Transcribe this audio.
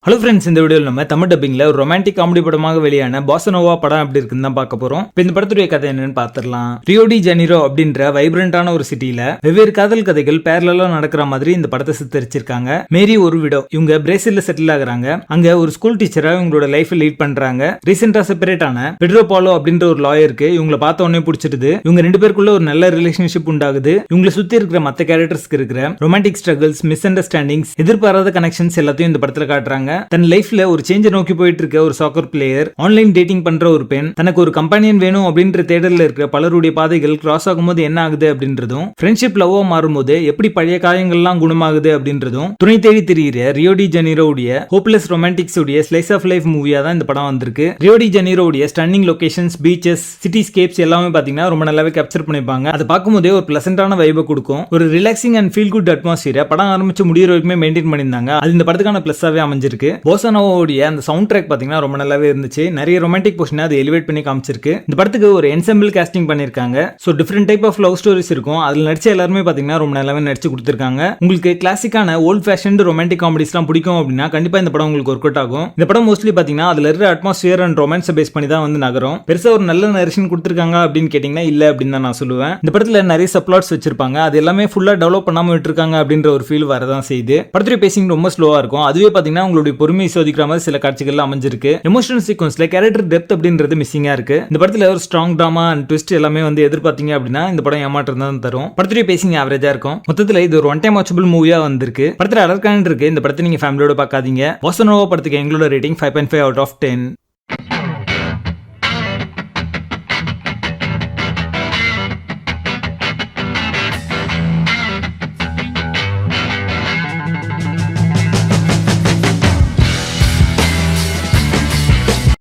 Hello friends, இந்த வீடியோவில் நம்ம தமிழ் டப்பிங்ல ஒரு ரொமான்டிக் காமெடி படமாக வெளியான பாசனோவா படம் எப்படி இருக்குன்னு தான் பார்க்க போறோம். இப்போ இந்த படத்துடைய கதை என்னன்னு பார்த்துடலாம். ரியோ டி ஜெனிரோ அப்படின்ற வைப்ரண்டான ஒரு சிட்டில வெவ்வேறு காதல் கதைகள் பேரலா நடக்கிற மாதிரி இந்த படத்தை சித்தரிச்சிருக்காங்க. மேரி ஒரு விடோ, இவங்க பிரேசில்ல செட்டில் ஆகுறாங்க. அங்க ஒரு ஸ்கூல் டீச்சரா இவங்களோட லைஃப் லீட் பண்றாங்க. ரீசெண்டா செப்பரேட் ஆன பெட்ரோ பாலோ அப்படின்ற ஒரு லாயருக்கு இவங்களை பார்த்த உடனே பிடிச்சிடுது. இவங்க ரெண்டு பேருக்குள்ள ஒரு நல்ல ரிலேஷன்ஷிப் உண்டாகுது. இவங்களை சுத்தி இருக்கிற மற்ற கேரக்டர்ஸ்க்கு இருக்கிற ரொமான்டிக் ஸ்ட்ரகிள்ஸ், மிஸ் அண்டர்ஸ்டாண்டிங்ஸ், எதிர்பாராத கனெக்ஷன்ஸ் எல்லாத்தையும் இந்த படத்துல காட்டுறாங்க. தன் லைஃப்ல ஒரு சேஞ்ச நோக்கி போயிட்டு இருக்க ஒரு சாக்கர் பிளேயர், ஆன்லைன் டேட்டிங் பண்ற ஒரு பெண், தனக்கு ஒரு கம்பெனியன் வேணும் அப்படின்ற தேடல்ல இருக்கிற பலருடைய பாதைகள் கிராஸ் ஆகும்போது என்ன ஆகுது அப்படின்றதும், ஃப்ரெண்ட்ஷிப் லவ்வா மாறும்போது எப்படி பழைய காயங்கள்லாம் குணமாகுது அப்படின்றதும் துணை தேடி தெரிகிற ரியோ டி ஜெனிரோவுடைய ஹோப்லெஸ் ரொமான்டிக்ஸ் உடைய ஸ்லைஸ் ஆஃப் லைஃப் மூவியா தான் இந்த படம் வந்திருக்கு. ரியோ டி ஜெனிரோவுடைய ஸ்டன்னிங் லொகேஷன்ஸ், பீச்சஸ், சிட்டிஸ்கேப்ஸ் எல்லாமே பாத்தீங்கன்னா ரொம்ப நல்லாவே கேப்சர் பண்ணிருப்பாங்க. அதை பார்க்கும்போதே ஒரு பிளசன்டான வைபை கொடுக்கும். ஒரு ரிலாக்சிங் அண்ட் ஃபீல் குட் அட்மாஸ்பியரை படம் ஆரம்பிச்சு முடிகிற வரைக்குமே மெயின்டைன் பண்ணியிருந்தாங்க. அது இந்த படத்துக்கான பிளஸ்ஸாவே அமைஞ்சிருக்கு. போசானோவோடைய அந்த சவுண்ட் ட்ராக் பாத்தீங்கன்னா ரொம்ப நல்லாவே இருந்துச்சு. நிறைய ரொமான்டிக் போர்ஷனை அது எலிவேட் பண்ணி காமிச்சிருக்கு. இந்த படத்துக்கு ஒரு என்செம்பிள் காஸ்டிங் பண்ணிருக்காங்க. So different type of love stories இருக்கும். அதுல நடிச்ச எல்லாருமே பாத்தீங்கன்னா ரொம்ப நல்லாவே நடிச்சு கொடுத்திருக்காங்க. உங்களுக்கு கிளாசிக்கான ஓல்ட் ஃபேஷன் ரொமான்டிக் காமெடிஸ்லாம் பிடிக்கும் அப்படின்னா கண்டிப்பா இந்த படம் உங்களுக்கு ஒர்க் அவுட் ஆகும். இந்த படம் மோஸ்ட்லி பாத்தீங்கன்னா அதுல இருக்கிற அட்மாஸ்பியர் அண்ட் ரொமான்ஸை பேஸ் பண்ணி தான் வந்து நகரும். பெருசா ஒரு நல்ல நரேஷன் கொடுத்திருக்காங்க அப்படின்னு கேட்டீங்கன்னா இல்ல அப்படின்னு தான் நான் சொல்லுவேன். இந்த படத்துல நிறைய சப்ளாட்ஸ் வச்சிருப்பாங்க. அது எல்லாமே ஃபுல்லா டெவலப் பண்ணாம விட்டுருக்காங்க அப்படின்ற ஒரு ஃபீல் வரதான் செய்யுது. படத்துடைய பேசிங் ரொம்ப ஸ்லோவா இருக்கும். அதுவே பாத்தீங்கன்னா உங்களுடைய பொறுமை சோதிக்கிற மாதிரி சில காட்சிகள் அமைஞ்சிருக்கு. எமோஷனல் சீக்வன்ஸ்ல கேரக்டர் டெப்த் அப்படின்றது மிஸ்ஸிங்கா இருக்கு. இந்த படத்துல ஒரு ஸ்ட்ராங் டிராமா அண்ட் ட்விஸ்ட் எல்லாமே வந்து எதிர்பார்த்தீங்க அப்படின்னா இந்த படம் ஏமாற்றம் தான் தரும். படத்துடைய பேசிங் ஆவரேஜா இருக்கும். மொத்தத்துல இது ஒரு ஒன் டைம் வாட்சபிள் மூவியா வந்திருக்கு. படத்துல அடர்கான் இருக்கு. இந்த படத்தை நீங்க ஃபேமிலியோட பார்க்காதீங்க. வாசனோவா படத்துக்கு எங்களோட ரேட்டிங் 5.5 out of 10.